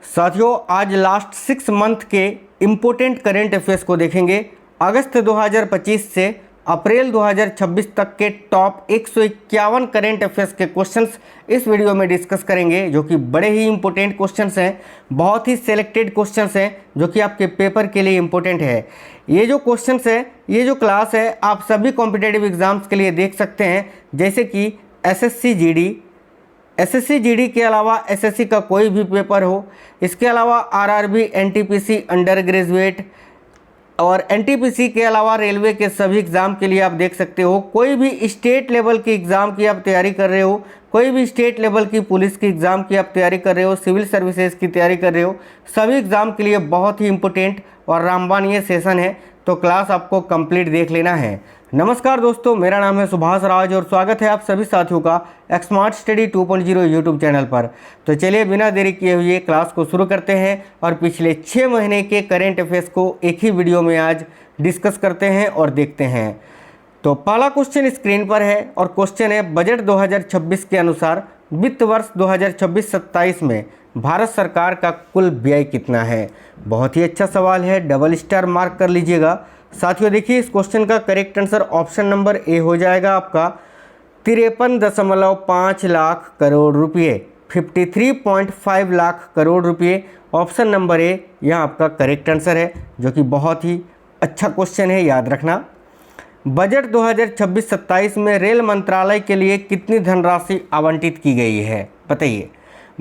साथियों, आज last 6 month के इम्पोर्टेंट करेंट अफेयर्स को देखेंगे। अगस्त 2025 से अप्रैल 2026 तक के टॉप 151 करेंट अफेयर्स के क्वेश्चंस इस वीडियो में डिस्कस करेंगे, जो कि बड़े ही इंपॉर्टेंट क्वेश्चंस हैं। बहुत ही सिलेक्टेड क्वेश्चंस हैं जो कि आपके पेपर के लिए इंपॉर्टेंट है। ये जो क्वेश्चंस है, ये जो क्लास है, आप सभी कॉम्पिटेटिव एग्जाम्स के लिए देख सकते हैं, जैसे कि एसएससी जीडी के अलावा एसएससी का कोई भी पेपर हो, इसके अलावा आरआरबी, एनटीपीसी अंडर ग्रेजुएट और एनटीपीसी के अलावा रेलवे के सभी एग्ज़ाम के लिए आप देख सकते हो। कोई भी स्टेट लेवल की एग्ज़ाम की आप तैयारी कर रहे हो, कोई भी स्टेट लेवल की पुलिस की एग्ज़ाम की आप तैयारी कर रहे हो, सिविल सर्विसेज की तैयारी कर रहे हो, सभी एग्ज़ाम के लिए बहुत ही इंपॉर्टेंट और रामबान ये सेशन है, तो क्लास आपको कंप्लीट देख लेना है। नमस्कार दोस्तों, मेरा नाम है सुभाष राज और स्वागत है आप सभी साथियों का स्मार्ट स्टडी 2.0 यूट्यूब चैनल पर। तो चलिए बिना देरी किए हुए क्लास को शुरू करते हैं और पिछले 6 महीने के करेंट अफेयर्स को एक ही वीडियो में आज डिस्कस करते हैं और देखते हैं। तो पहला क्वेश्चन स्क्रीन पर है और क्वेश्चन है, बजट 2026 के अनुसार वित्त वर्ष 2026-27 में भारत सरकार का कुल व्यय कितना है। बहुत ही अच्छा सवाल है, डबल स्टार मार्क कर लीजिएगा। साथियों देखिए, इस क्वेश्चन का करेक्ट आंसर ऑप्शन नंबर ए हो जाएगा आपका 53.5 लाख करोड़ रुपये, 53.5 लाख करोड़ रुपये। ऑप्शन नंबर ए यहाँ आपका करेक्ट आंसर है, जो कि बहुत ही अच्छा क्वेश्चन है, याद रखना। बजट 2026-27 में रेल मंत्रालय के लिए कितनी धनराशि आवंटित की गई है, बताइए।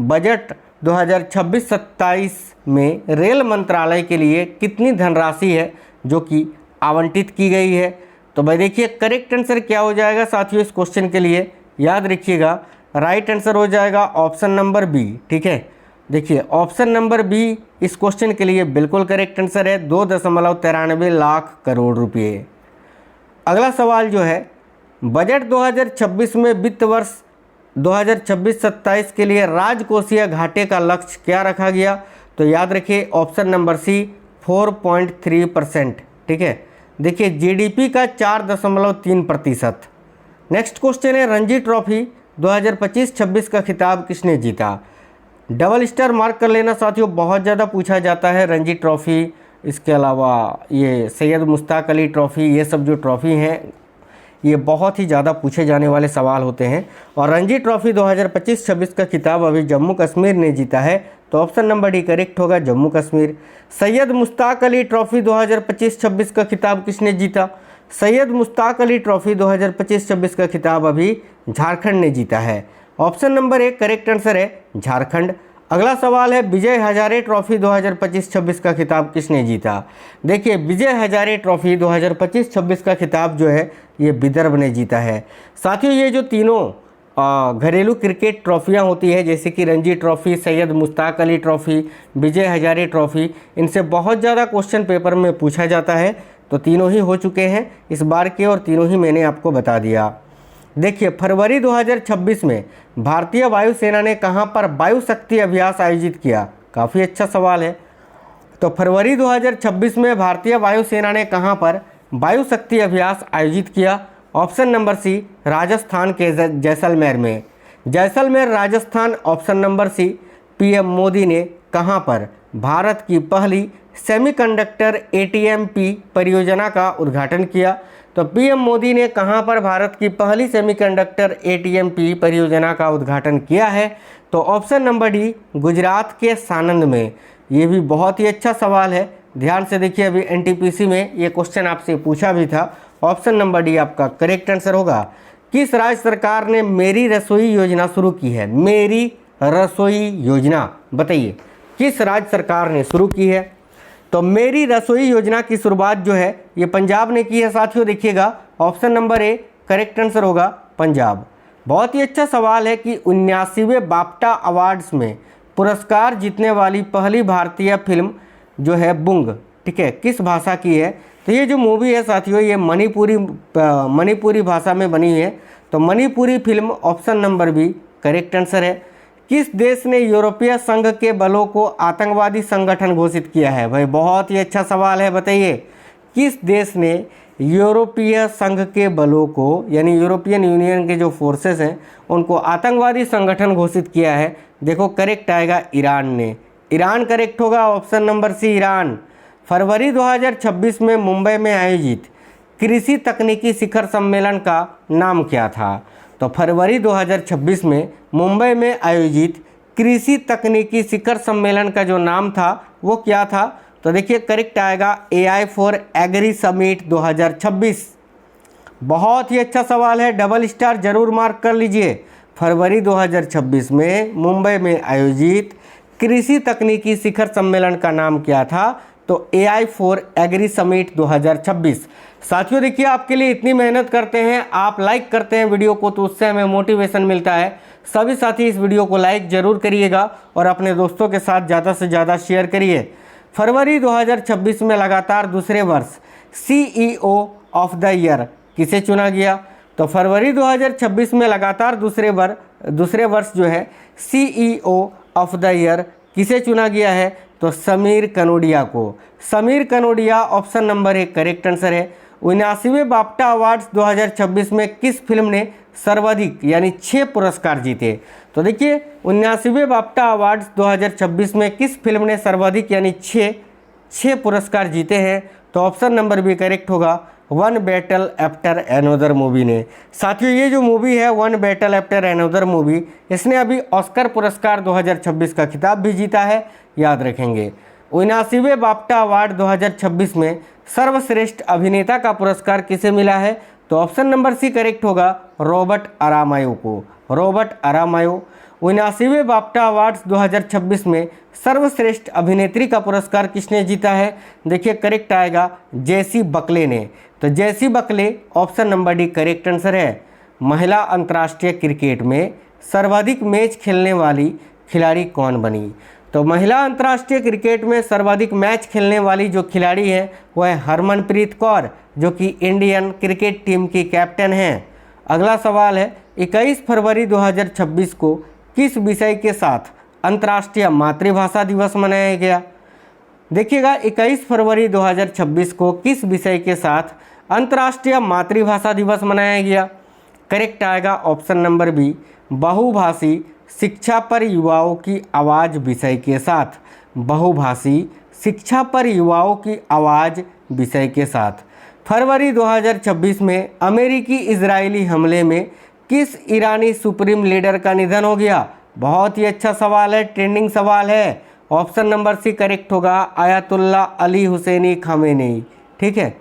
बजट 2026-27 में रेल मंत्रालय के लिए कितनी धनराशि है जो कि आवंटित की गई है। तो भाई देखिए, करेक्ट आंसर क्या हो जाएगा साथियों इस क्वेश्चन के लिए, याद रखिएगा, राइट आंसर हो जाएगा ऑप्शन नंबर बी। ठीक है, देखिए ऑप्शन नंबर बी इस क्वेश्चन के लिए बिल्कुल करेक्ट आंसर है, 2.93 लाख करोड़ रुपये। अगला सवाल जो है, बजट 2026 में वित्त वर्ष 2026-27 के लिए राजकोषीय घाटे का लक्ष्य क्या रखा गया। तो याद रखिए ऑप्शन नंबर सी 4.3%। ठीक है, देखिए जीडीपी का 4.3%। नेक्स्ट क्वेश्चन है, रणजी ट्रॉफी 2025-26 का खिताब किसने जीता। डबल स्टार मार्क कर लेना साथियों, बहुत ज़्यादा पूछा जाता है रणजी ट्रॉफी, इसके अलावा ये सैयद मुश्ताक अली ट्रॉफ़ी, ये सब जो ट्रॉफ़ी हैं ये बहुत ही ज़्यादा पूछे जाने वाले सवाल होते हैं। और रणजी ट्रॉफी 2025-26 का खिताब अभी जम्मू कश्मीर ने जीता है, तो ऑप्शन नंबर डी करेक्ट होगा, जम्मू कश्मीर। सैयद मुश्ताक अली ट्रॉफ़ी 2025-26 का खिताब किसने जीता। सैयद मुश्ताक अली ट्रॉफ़ी 2025-26 का खिताब अभी झारखंड ने जीता है। Option number A correct answer है, झारखंड। अगला सवाल है, विजय हजारे ट्रॉफी 2025-26 का खिताब किसने जीता। देखिए विजय हजारे ट्रॉफी 2025-26 का खिताब जो है ये विदर्भ ने जीता है। साथियों ये जो तीनों घरेलू क्रिकेट ट्रॉफियां होती है, जैसे कि Ranji trophy, Syed Mushtaq Ali trophy, Vijay Hazare trophy, इनसे बहुत ज़्यादा क्वेश्चन पेपर में पूछा जाता है। तो तीनों ही हो चुके हैं इस बार के और तीनों ही मैंने आपको बता दिया। देखिए फरवरी 2026 में भारतीय वायुसेना ने कहां पर वायु शक्ति अभ्यास आयोजित किया। काफ़ी अच्छा सवाल है। तो फरवरी 2026 में भारतीय वायुसेना ने कहां पर वायु शक्ति अभ्यास आयोजित किया। ऑप्शन नंबर सी राजस्थान के जैसलमेर में, Jaisalmer Rajasthan. Option number C PM Modi ने कहां पर भारत की पहली सेमीकंडक्टर एटीएमपी परियोजना का उद्घाटन किया। तो पीएम मोदी ने कहां पर भारत की पहली सेमीकंडक्टर एटीएमपी परियोजना का उद्घाटन किया है। तो ऑप्शन नंबर डी गुजरात के सानंद में। ये भी बहुत ही अच्छा सवाल है, ध्यान से देखिए, अभी एनटीपीसी में ये क्वेश्चन आपसे पूछा भी था। ऑप्शन नंबर डी आपका करेक्ट आंसर होगा। किस राज्य सरकार ने मेरी रसोई योजना शुरू की है। मेरी रसोई योजना, बताइए किस राज्य सरकार ने शुरू की है। तो मेरी रसोई योजना की शुरुआत जो है ये पंजाब ने की है साथियों। देखिएगा option number A correct answer होगा, पंजाब। बहुत ही अच्छा सवाल है कि 79वें बाफ्टा अवार्ड्स में पुरस्कार जीतने वाली पहली भारतीय फिल्म जो है बुंग, ठीक है, किस भाषा की है। तो ये जो मूवी है साथियों ये मणिपुरी भाषा में बनी है। तो Manipuri film, option number B correct answer है। किस देश ने यूरोपीय संघ के बलों को आतंकवादी संगठन घोषित किया है। भाई बहुत ही अच्छा सवाल है, बताइए किस देश ने यूरोपीय संघ के बलों को, यानी यूरोपियन यूनियन के जो फोर्सेस हैं उनको आतंकवादी संगठन घोषित किया है। देखो करेक्ट आएगा ईरान ने, ईरान करेक्ट होगा, ऑप्शन नंबर सी ईरान। फरवरी 2026 में मुंबई में आयोजित कृषि तकनीकी शिखर सम्मेलन का नाम क्या था? तो फरवरी 2026 में मुंबई में आयोजित कृषि तकनीकी शिखर सम्मेलन का जो नाम था वो क्या था? तो देखिए करेक्ट आएगा AI फॉर एग्री समिट 2026। बहुत ही अच्छा सवाल है, डबल स्टार जरूर मार्क कर लीजिए। फरवरी 2026 में मुंबई में आयोजित कृषि तकनीकी शिखर सम्मेलन का नाम क्या था? तो AI फॉर एग्री समिट 2026। साथियों देखिए आपके लिए इतनी मेहनत करते हैं, आप लाइक करते हैं वीडियो को, तो उससे हमें मोटिवेशन मिलता है। सभी साथी इस वीडियो को लाइक जरूर करिएगा और अपने दोस्तों के साथ ज़्यादा से ज़्यादा शेयर करिए। फरवरी 2026 में लगातार दूसरे वर्ष CEO ऑफ द ईयर किसे चुना गया? तो फरवरी 2026 में लगातार दूसरे वर्ष जो है CEO ऑफ द ईयर किसे चुना गया है? तो समीर कनोडिया को। Sameer Kanodia option number 1 correct answer है। 79वें बाफ्टा अवार्ड्स 2026 में किस फिल्म ने सर्वाधिक यानी 6 पुरस्कार जीते? तो देखिए 79वें बाफ्टा अवार्ड्स 2026 में किस फिल्म ने सर्वाधिक यानी 6 पुरस्कार जीते हैं? तो ऑप्शन नंबर बी करेक्ट होगा, one battle after another movie ने। साथियों ये जो मूवी है one battle after another movie, इसने अभी ऑस्कर पुरस्कार 2026 का खिताब भी जीता है, याद रखेंगे। 79वें बाफ्टा अवार्ड 2026 में सर्वश्रेष्ठ अभिनेता का पुरस्कार किसे मिला है? तो ऑप्शन नंबर सी करेक्ट होगा, रॉबर्ट अरामायो को। रॉबर्ट अरामायो। 79वें बाफ्टा अवार्ड्स 2026 में सर्वश्रेष्ठ अभिनेत्री का पुरस्कार किसने जीता है? देखिए करेक्ट आएगा जेसी बकले ने। तो Jessie Buckley option number D correct answer है। महिला अंतर्राष्ट्रीय क्रिकेट में सर्वाधिक मैच खेलने वाली खिलाड़ी कौन बनी? तो महिला अंतर्राष्ट्रीय क्रिकेट में सर्वाधिक मैच खेलने वाली जो खिलाड़ी है वह है हरमनप्रीत कौर, जो कि इंडियन क्रिकेट टीम की कैप्टन हैं। अगला सवाल है 21 फरवरी 2026 को किस विषय के साथ अंतर्राष्ट्रीय मातृभाषा दिवस मनाया गया? देखिएगा 21 फरवरी 2026 को किस विषय के साथ अंतर्राष्ट्रीय मातृभाषा दिवस मनाया गया? करेक्ट आएगा ऑप्शन नंबर बी, बहुभाषी शिक्षा पर युवाओं की आवाज़ विषय के साथ। बहुभाषी शिक्षा पर युवाओं की आवाज़ विषय के साथ। फरवरी 2026 में अमेरिकी इजरायली हमले में किस ईरानी सुप्रीम लीडर का निधन हो गया? बहुत ही अच्छा सवाल है, ट्रेंडिंग सवाल है। ऑप्शन नंबर सी करेक्ट होगा, आयतुल्ला अली हुसैनी खामेनी। ठीक है,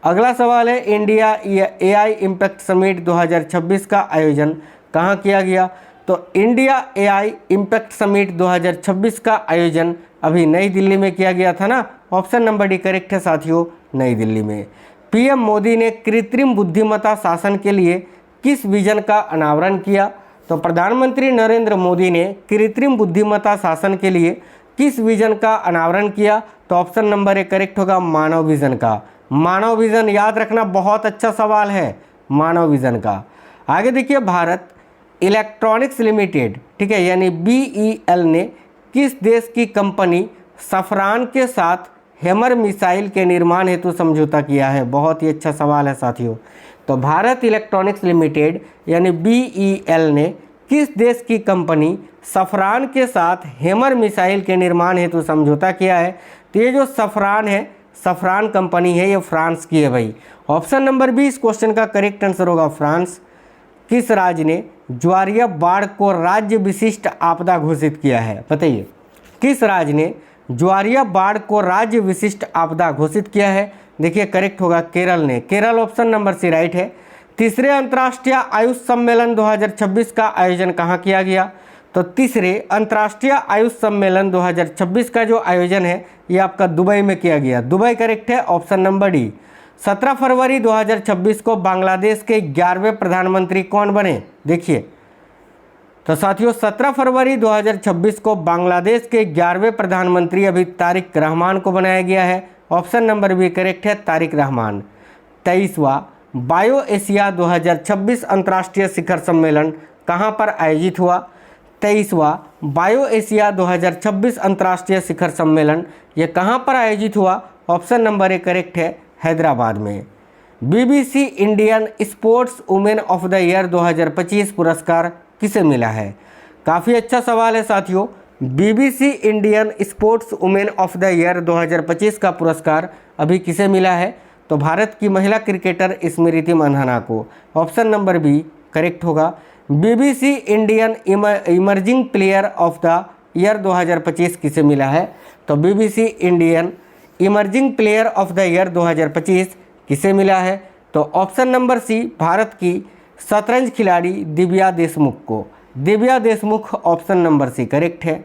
अगला सवाल है इंडिया AI इम्पैक्ट समिट 2026 का आयोजन कहाँ किया गया? तो इंडिया AI इम्पैक्ट समिट 2026 का आयोजन अभी नई दिल्ली में किया गया था ना। ऑप्शन नंबर डी करेक्ट है साथियों, नई दिल्ली में। PM मोदी ने कृत्रिम बुद्धिमत्ता शासन के लिए किस विजन का अनावरण किया? तो प्रधानमंत्री नरेंद्र मोदी ने कृत्रिम बुद्धिमत्ता शासन के लिए किस विजन का अनावरण किया? तो ऑप्शन नंबर 1 करेक्ट होगा, मानव विजन का। मानव विजन याद रखना, बहुत अच्छा सवाल है मानव विजन का। आगे देखिए भारत इलेक्ट्रॉनिक्स लिमिटेड, ठीक है, यानी BEL ने किस देश की कंपनी सफरान के साथ हैमर मिसाइल के निर्माण हेतु समझौता किया है? बहुत ही अच्छा सवाल है साथियों। तो भारत इलेक्ट्रॉनिक्स लिमिटेड यानी BEL ने किस देश की कंपनी सफरान के साथ हैमर मिसाइल के निर्माण हेतु समझौता किया है? तो ये जो सफरान है, सफरान कंपनी है, ये फ्रांस की है भाई। ऑप्शन नंबर बी इस क्वेश्चन का करेक्ट आंसर होगा, फ्रांस। किस राज्य ने ज्वारीय बाढ़ को राज्य विशिष्ट आपदा घोषित किया है? बताइए किस राज्य ने ज्वारीय बाढ़ को राज्य विशिष्ट आपदा घोषित किया है? देखिए करेक्ट होगा केरल ने। Kerala option number C right है। तीसरे अंतर्राष्ट्रीय आयुष सम्मेलन 2026 का आयोजन कहाँ किया गया? तो तीसरे अंतर्राष्ट्रीय आयुष सम्मेलन 2026 का जो आयोजन है ये आपका दुबई में किया गया। दुबई करेक्ट है, ऑप्शन नंबर डी। 17 फरवरी 2026 को बांग्लादेश के 11वें प्रधानमंत्री कौन बने? देखिए तो साथियों 17 फरवरी 2026 को बांग्लादेश के 11वें प्रधानमंत्री अभी तारिक रहमान को बनाया गया है। ऑप्शन नंबर बी करेक्ट है, तारिक रहमान। 23वां बायो एशिया 2026 अंतर्राष्ट्रीय शिखर सम्मेलन कहाँ पर आयोजित हुआ? 23वां बायो एशिया 2026 अंतर्राष्ट्रीय शिखर सम्मेलन ये कहाँ पर आयोजित हुआ? ऑप्शन नंबर ए करेक्ट है, हैदराबाद में। BBC Indian sports women of the year 2025 पुरस्कार किसे मिला है? काफ़ी अच्छा सवाल है साथियों। BBC Indian sports women of the year 2025 का पुरस्कार अभी किसे मिला है? तो भारत की महिला क्रिकेटर स्मृति मंधाना को। ऑप्शन नंबर बी करेक्ट होगा। BBC Indian emerging player of the year 2025 किसे मिला है? तो BBC Indian emerging player of the year 2025 किसे मिला है? तो ऑप्शन नंबर सी भारत की शतरंज खिलाड़ी दिव्या देशमुख को। Divya Deshmukh option number C correct है।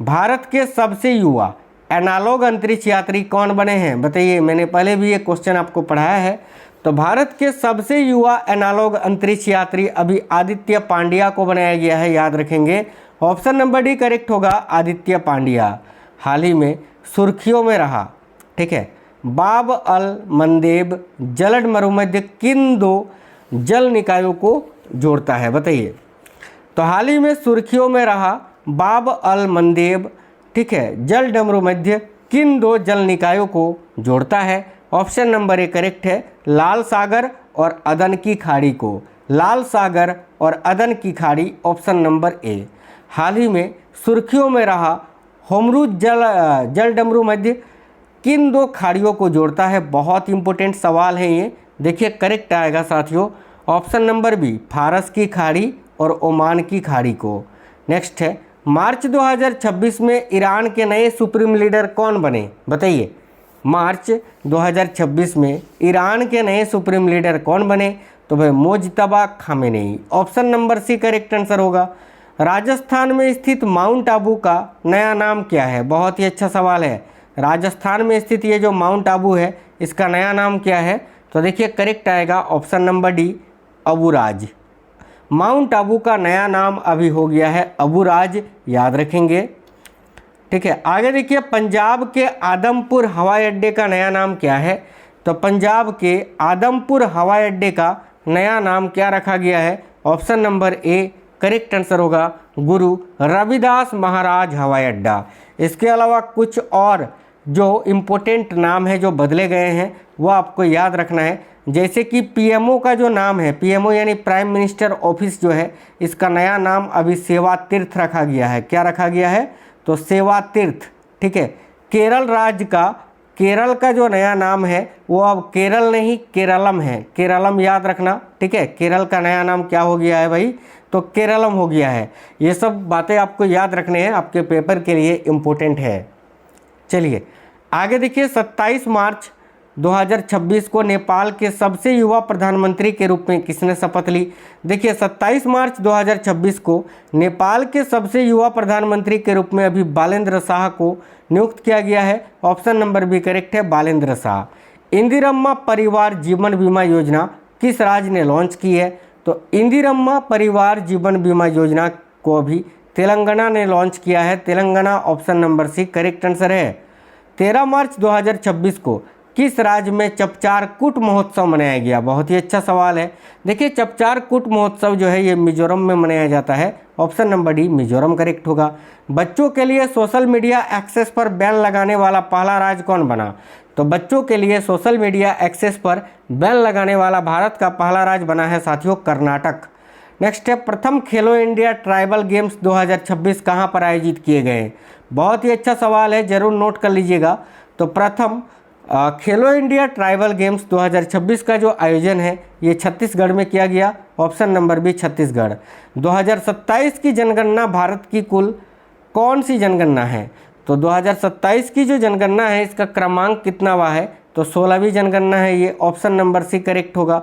भारत के सबसे युवा एनालॉग अंतरिक्ष यात्री कौन बने हैं? बताइए, मैंने पहले भी ये क्वेश्चन आपको पढ़ाया है। तो भारत के सबसे युवा एनालॉग अंतरिक्ष यात्री अभी आदित्य पांड्या को बनाया गया है, याद रखेंगे। ऑप्शन नंबर डी करेक्ट होगा, आदित्य पांड्या। हाल ही में सुर्खियों में रहा, ठीक है। बाब अल मंदेब जलड मरुमध्य किन दो जल निकायों को जोड़ता है? बताइए। तो हाल ही में सुर्खियों में रहा बाब अल मंदेब, ठीक है, जल डमरू मध्य किन दो जल निकायों को जोड़ता है? ऑप्शन नंबर ए करेक्ट है, लाल सागर और अदन की खाड़ी को। लाल सागर और अदन की खाड़ी, ऑप्शन नंबर ए। हाल ही में सुर्खियों में रहा होमरूज जल डमरू मध्य किन दो खाड़ियों को जोड़ता है? बहुत इंपॉर्टेंट सवाल है ये। देखिए करेक्ट आएगा साथियों, ऑप्शन नंबर बी फारस की खाड़ी और ओमान की खाड़ी को। नेक्स्ट है, मार्च 2026 में ईरान के नए सुप्रीम लीडर कौन बने? बताइए, मार्च 2026 में ईरान के नए सुप्रीम लीडर कौन बने? तो भाई Mojtaba Khamenei. Option number C correct answer होगा। राजस्थान में स्थित माउंट आबू का नया नाम क्या है? बहुत ही अच्छा सवाल है। राजस्थान में स्थित ये जो माउंट आबू है, इसका नया नाम क्या है? तो देखिए करेक्ट आएगा option number D Aburaj. Mount Abu का नया नाम अभी हो गया है अबुराज, याद रखेंगे, ठीक है। आगे देखिए, पंजाब के आदमपुर हवाई अड्डे का नया नाम क्या है? तो पंजाब के आदमपुर हवाई अड्डे का नया नाम क्या रखा गया है? Option number A correct answer होगा, गुरु रविदास महाराज हवाई अड्डा। इसके अलावा कुछ और जो इम्पोर्टेंट नाम है जो बदले गए हैं वो आपको याद रखना है। जैसे कि पीएमओ का जो नाम है, पीएमओ यानी प्राइम मिनिस्टर ऑफिस जो है, इसका नया नाम अभी सेवा तीर्थ रखा गया है। क्या रखा गया है? तो सेवा तीर्थ, ठीक है। केरल का जो नया नाम है वो अब केरल नहीं केरलम है। केरलम याद रखना, ठीक है। केरल का नया नाम क्या हो गया है भाई? तो केरलम हो गया है। ये सब बातें आपको याद रखने हैं, आपके पेपर के लिए इम्पोर्टेंट है। चलिए आगे देखिए, 27 मार्च 2026 को नेपाल के सबसे युवा प्रधानमंत्री के रूप में किसने शपथ ली? देखिए 27 मार्च 2026 को नेपाल के सबसे युवा प्रधानमंत्री के रूप में अभी बालेंद्र शाह को नियुक्त किया गया है। ऑप्शन नंबर बी करेक्ट है, बालेंद्र शाह। इंदिरम्मा परिवार जीवन बीमा योजना किस राज्य ने लॉन्च की है? तो इंदिरम्मा परिवार जीवन बीमा योजना को अभी तेलंगाना ने लॉन्च किया है। Telangana option number C correct answer है। 13 मार्च 2026 को किस राज्य में चपचार कूट महोत्सव मनाया गया? बहुत ही अच्छा सवाल है। देखिए चपचार कूट महोत्सव जो है ये मिजोरम में मनाया जाता है। Option number D Mizoram correct होगा। बच्चों के लिए सोशल मीडिया एक्सेस पर बैन लगाने वाला पहला राज्य कौन बना? तो बच्चों के लिए सोशल मीडिया एक्सेस पर बैन लगाने वाला भारत का पहला राज्य बना है साथियों, कर्नाटक। नेक्स्ट है, प्रथम खेलो इंडिया ट्राइबल गेम्स 2026 कहाँ पर आयोजित किए गए? बहुत ही अच्छा सवाल है, जरूर नोट कर लीजिएगा। तो प्रथम खेलो इंडिया ट्राइबल गेम्स 2026 का जो आयोजन है ये छत्तीसगढ़ में किया गया। Option number B Chhattisgarh. 2027 की जनगणना भारत की कुल कौन सी जनगणना है? तो 2027 की जो जनगणना है इसका क्रमांक कितनावा है? तो 16वीं जनगणना है ये। ऑप्शन नंबर सी करेक्ट होगा।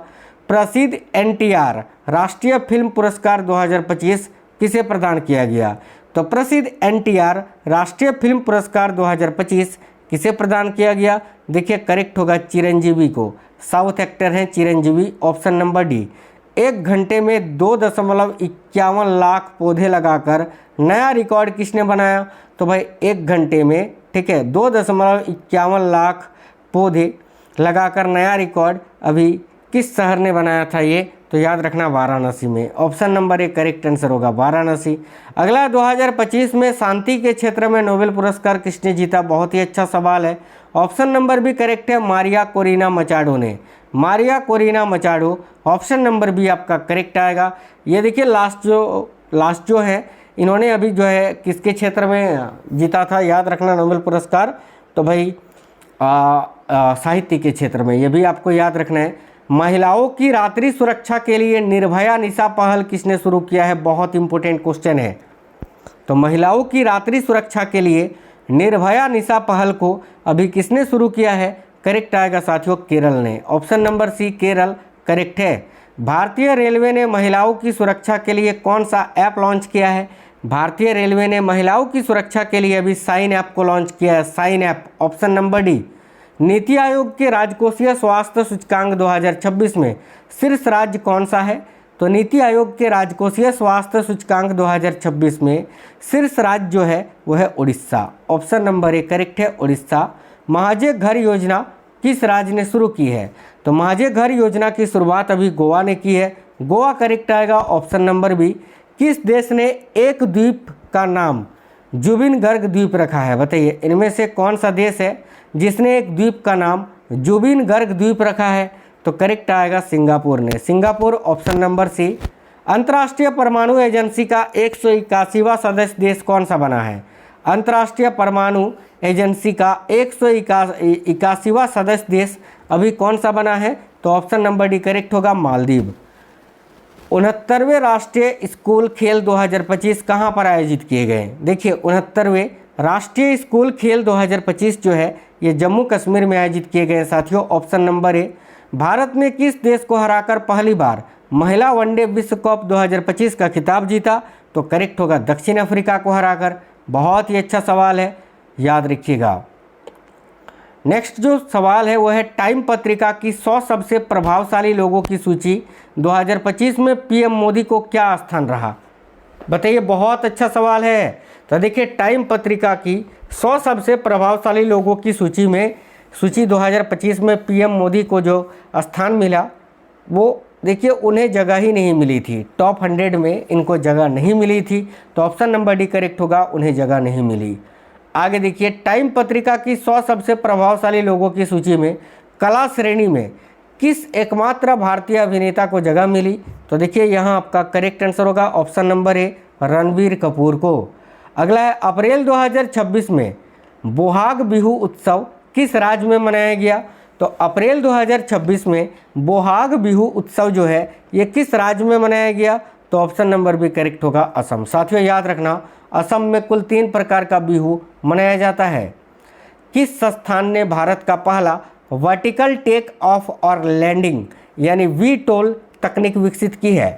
प्रसिद्ध एनटीआर राष्ट्रीय फिल्म पुरस्कार 2025 किसे प्रदान किया गया? तो प्रसिद्ध एनटीआर राष्ट्रीय फिल्म पुरस्कार 2025 किसे प्रदान किया गया? देखिए करेक्ट होगा चिरंजीवी को। साउथ एक्टर हैं चिरंजीवी। Option number D. 1 घंटे में 2.51 लाख पौधे लगाकर नया रिकॉर्ड किसने बनाया? तो भाई 1 घंटे में, ठीक है, 2.51 लाख पौधे लगाकर नया रिकॉर्ड अभी किस शहर ने बनाया था ये? तो याद रखना वाराणसी में। Option number A correct answer होगा, वाराणसी। अगला 2025 में शांति के क्षेत्र में नोबेल पुरस्कार किसने जीता? बहुत ही अच्छा सवाल है। ऑप्शन नंबर बी करेक्ट है, मारिया कोरिना मचाडो ने। Maria Corina Machado, option number B आपका करेक्ट आएगा। ये देखिए लास्ट जो है इन्होंने अभी जो है किसके क्षेत्र में जीता था, याद रखना, नोबेल पुरस्कार, तो भाई साहित्य के क्षेत्र में, ये भी आपको याद रखना है। महिलाओं की रात्रि सुरक्षा के लिए निर्भया निशा पहल किसने शुरू किया है, बहुत इंपॉर्टेंट क्वेश्चन है। तो महिलाओं की रात्रि सुरक्षा के लिए निर्भया निशा पहल को अभी किसने शुरू किया है, करेक्ट आएगा साथियों केरल ने। Option number C Kerala correct है। भारतीय रेलवे ने महिलाओं की सुरक्षा के लिए कौन सा ऐप लॉन्च किया है, भारतीय रेलवे ने महिलाओं की सुरक्षा के लिए अभी साइन ऐप को लॉन्च किया है, sign app. Option number D. NITI Aayog के राजकोषीय स्वास्थ्य सूचकांक 2026 में शीर्ष राज्य कौन सा है, तो नीति आयोग के राजकोषीय स्वास्थ्य सूचकांक 2026 में शीर्ष राज्य जो है वो है Orissa. Option number A correct है, उड़ीसा। महाजय घर योजना किस राज्य ने शुरू की है, तो महाजय घर योजना की शुरुआत अभी गोवा ने की है, गोवा करेक्ट आएगा। Option number B. किस देश ने एक द्वीप का नाम जुबिन गर्ग द्वीप रखा है, बताइए इनमें से कौन सा देश है जिसने एक द्वीप का नाम जुबिन गर्ग द्वीप रखा है, तो करेक्ट आएगा सिंगापुर ने, सिंगापुर। ऑप्शन नंबर सी। अंतर्राष्ट्रीय परमाणु एजेंसी का 181वां सदस्य देश कौन सा बना है, अंतर्राष्ट्रीय परमाणु एजेंसी का 181वां सदस्य देश अभी कौन सा बना है, तो ऑप्शन नंबर डी करेक्ट होगा, मालदीव। 69वें राष्ट्रीय स्कूल खेल 2025 कहाँ पर आयोजित किए गए, देखिए 69वें राष्ट्रीय स्कूल खेल 2025 जो है ये जम्मू कश्मीर में आयोजित किए गए साथियों। ऑप्शन नंबर ए। भारत ने किस देश को हराकर पहली बार महिला वनडे विश्व कप 2025 का खिताब जीता, तो करेक्ट होगा दक्षिण अफ्रीका को हराकर। बहुत ही अच्छा सवाल है, याद रखिएगा। नेक्स्ट जो सवाल है वो है टाइम पत्रिका की 100 सबसे प्रभावशाली लोगों की सूची 2025 में पीएम मोदी को क्या स्थान रहा, बताइए, बहुत अच्छा सवाल है। तो देखिए टाइम पत्रिका की 100 सबसे प्रभावशाली लोगों की सूची 2025 में पीएम मोदी को जो स्थान मिला वो देखिए उन्हें जगह ही नहीं मिली थी, टॉप 100 में इनको जगह नहीं मिली थी, तो ऑप्शन नंबर डी करेक्ट होगा, उन्हें जगह नहीं मिली। आगे देखिए टाइम पत्रिका की 100 सबसे प्रभावशाली लोगों की सूची में कला श्रेणी में किस एकमात्र भारतीय अभिनेता को जगह मिली, तो देखिए यहाँ आपका करेक्ट आंसर होगा ऑप्शन नंबर ए रणबीर कपूर को। अगला है अप्रैल 2026 में बोहाग बिहू उत्सव किस राज्य में मनाया गया, तो अप्रैल 2026 में बोहाग बिहू उत्सव जो है ये किस राज्य में मनाया गया, तो ऑप्शन नंबर बी करेक्ट होगा असम। साथियों याद रखना असम में कुल 3 प्रकार का बिहू मनाया जाता है। किस संस्थान ने भारत का पहला वर्टिकल टेक ऑफ और लैंडिंग यानी वीटोल तकनीक विकसित की है,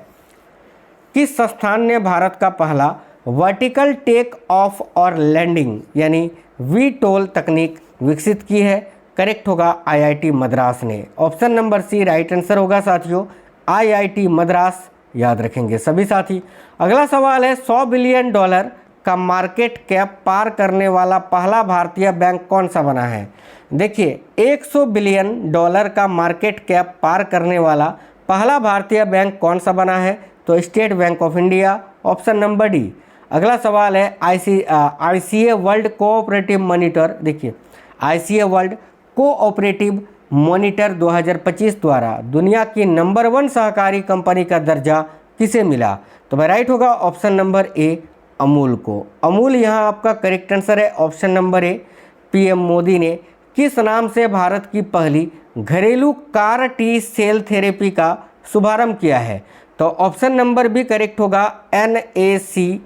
किस संस्थान ने भारत का पहला वर्टिकल टेक ऑफ और लैंडिंग यानी वीटोल तकनीक विकसित की है, करेक्ट होगा आईआईटी मद्रास ने। Option number C right answer होगा साथियों आईआईटी मद्रास, याद रखेंगे सभी साथी। अगला सवाल है 100 बिलियन डॉलर का मार्केट कैप पार करने वाला पहला भारतीय बैंक कौन सा बना है, देखिए 100 बिलियन डॉलर का मार्केट कैप पार करने वाला पहला भारतीय बैंक कौन सा बना है, तो state bank of India. Option number D. अगला सवाल है आईसीए वर्ल्ड कोऑपरेटिव मॉनिटर, देखिए आईसीए वर्ल्ड कोऑपरेटिव मॉनिटर 2025 द्वारा दुनिया की नंबर 1 सहकारी कंपनी का दर्जा किसे मिला, तो भाई राइट होगा ऑप्शन नंबर ए अमूल को। अमूल यहाँ आपका करेक्ट आंसर है, ऑप्शन नंबर ए। पीएम मोदी ने किस नाम से भारत की पहली घरेलू कार टी सेल थेरेपी का शुभारंभ किया है, तो ऑप्शन नंबर बी करेक्ट होगा NAC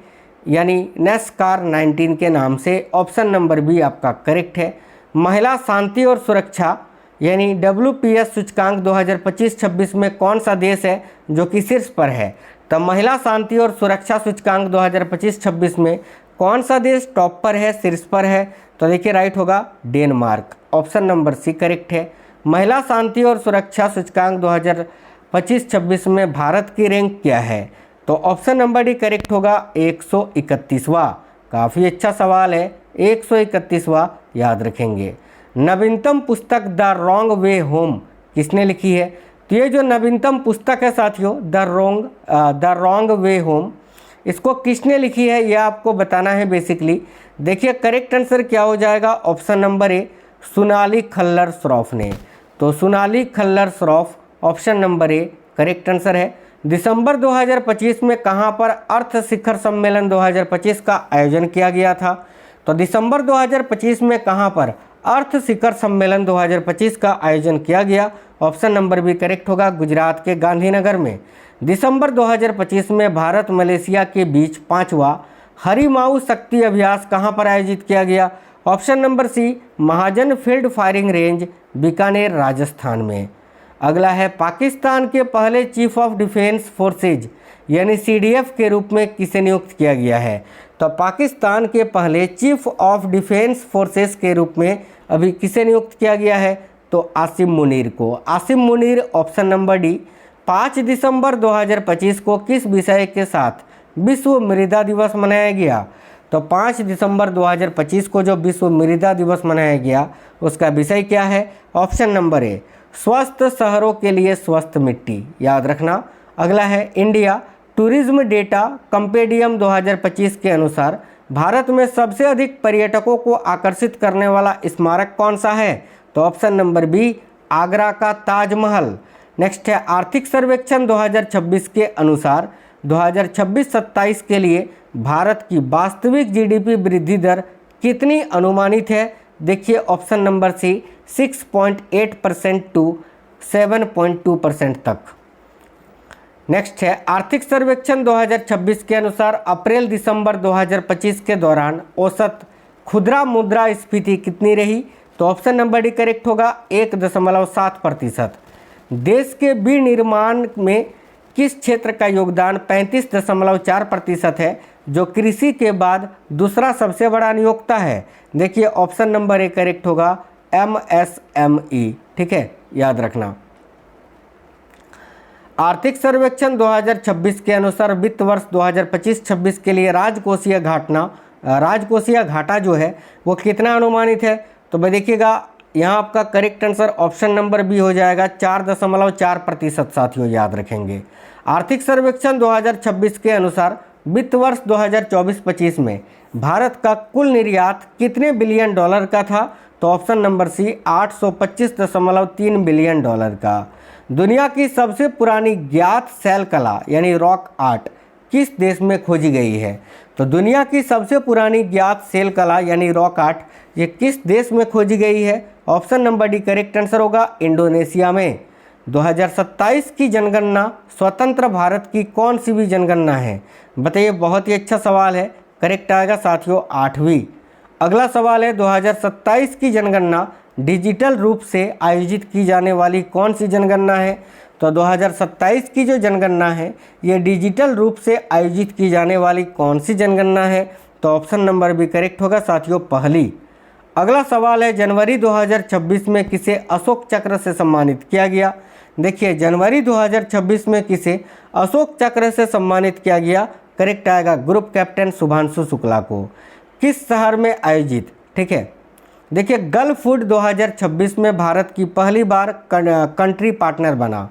यानी नेस्कार 19 के नाम से। ऑप्शन नंबर बी आपका करेक्ट है। महिला शांति और सुरक्षा यानी WPS सूचकांक 2025-26 में कौन सा देश है जो कि शीर्ष पर है, तो महिला शांति और सुरक्षा सूचकांक 2025-26 में कौन सा देश टॉप पर है, शीर्ष पर है, तो देखिए राइट होगा Denmark. Option number C correct है। महिला शांति और सुरक्षा सूचकांक 2025-26 में भारत की रैंक क्या है, तो ऑप्शन नंबर डी करेक्ट होगा 131वां। काफ़ी अच्छा सवाल है, 131वां याद रखेंगे। नवीनतम पुस्तक द रॉन्ग वे होम किसने लिखी है, तो ये जो नवीनतम पुस्तक है साथियों द रॉन्ग वे होम, इसको किसने लिखी है ये आपको बताना है बेसिकली। देखिए करेक्ट आंसर क्या हो जाएगा, option number A Sonali Khullar Shroff ने, तो Sonali Khullar Shroff option number A correct answer है। दिसंबर 2025 में कहां पर अर्थ शिखर सम्मेलन 2025 का आयोजन किया गया था? तो दिसंबर 2025 में कहां पर अर्थ शिखर सम्मेलन 2025 का आयोजन किया गया? ऑप्शन नंबर बी करेक्ट होगा, गुजरात के गांधीनगर में। दिसंबर 2025 में भारत मलेशिया के बीच 5वां हरिमाऊ शक्ति अभ्यास कहां पर आयोजित किया गया? Option number C Mahajan field firing range, Bikaner, Rajasthan में। अगला है पाकिस्तान के पहले चीफ ऑफ डिफेंस फोर्सेज यानी सीडीएफ के रूप में किसे नियुक्त किया गया है? तो पाकिस्तान के पहले चीफ ऑफ डिफेंस फोर्सेस के रूप में अभी किसे नियुक्त किया गया है? तो आसिम मुनीर को। Asim Munir, option number D. 5 दिसंबर 2025 को किस विषय के साथ विश्व मृदा दिवस मनाया गया? तो 5 दिसंबर 2025 को जो विश्व मृदा दिवस मनाया गया उसका विषय क्या है? ऑप्शन नंबर ए स्वस्थ शहरों के लिए स्वस्थ मिट्टी, याद रखना। अगला है इंडिया टूरिज्म डेटा कंपेडियम 2025 के अनुसार भारत में सबसे अधिक पर्यटकों को आकर्षित करने वाला स्मारक कौन सा है? तो ऑप्शन नंबर बी आगरा का ताजमहल। नेक्स्ट है आर्थिक सर्वेक्षण 2026 के अनुसार 2026-27 के लिए भारत की वास्तविक जीडीपी वृद्धि दर कितनी अनुमानित है? देखिए ऑप्शन नंबर सी 6.8% टू 7.2% तक। नेक्स्ट है आर्थिक सर्वेक्षण 2026 के अनुसार अप्रैल दिसंबर 2025 के दौरान औसत खुदरा मुद्रास्फीति कितनी रही? तो ऑप्शन नंबर डी करेक्ट होगा, 1.7%। देश के विनिर्माण में किस क्षेत्र का योगदान 35.4% है, जो कृषि के बाद दूसरा सबसे बड़ा नियोक्ता है? देखिए ऑप्शन नंबर ए करेक्ट होगा, एमएसएमई। ठीक है, याद रखना। आर्थिक सर्वेक्षण 2026 के अनुसार वित्त वर्ष 2025-26 के लिए राजकोषीय घाटा जो है वो कितना अनुमानित है? तो भाई देखिएगा यहाँ आपका correct answer option number B हो जाएगा, 4.4%। साथियों याद रखेंगे। आर्थिक सर्वेक्षण 2026 के अनुसार वित्त वर्ष 2024-25 में भारत का कुल निर्यात कितने बिलियन डॉलर का था? तो option number C 825.3 billion dollar का। दुनिया की सबसे पुरानी ज्ञात शैल कला यानी रॉक आर्ट किस देश में खोजी गई है? तो दुनिया की सबसे पुरानी ज्ञात शैल कला यानी रॉक आर्ट ये किस देश में खोजी गई है? Option number D correct answer होगा, इंडोनेशिया में। 2027 की जनगणना स्वतंत्र भारत की कौन सी भी जनगणना है? बताइए, बहुत ही अच्छा सवाल है। करेक्ट आएगा साथियों 8वीं। अगला सवाल है 2027 की जनगणना डिजिटल रूप से आयोजित की जाने वाली कौन सी जनगणना है? तो 2027 की जो जनगणना है ये डिजिटल रूप से आयोजित की जाने वाली कौन सी जनगणना है? तो ऑप्शन नंबर बी करेक्ट होगा साथियों, पहली। अगला सवाल है जनवरी 2026 में किसे अशोक चक्र से सम्मानित किया गया? देखिए जनवरी 2026 में किसे अशोक चक्र से सम्मानित किया गया? करेक्ट आएगा ग्रुप कैप्टन शुभांशु शुक्ला को। किस शहर में आयोजित? ठीक है, देखिए गल्फ फूड 2026 में भारत की पहली बार कंट्री पार्टनर बना।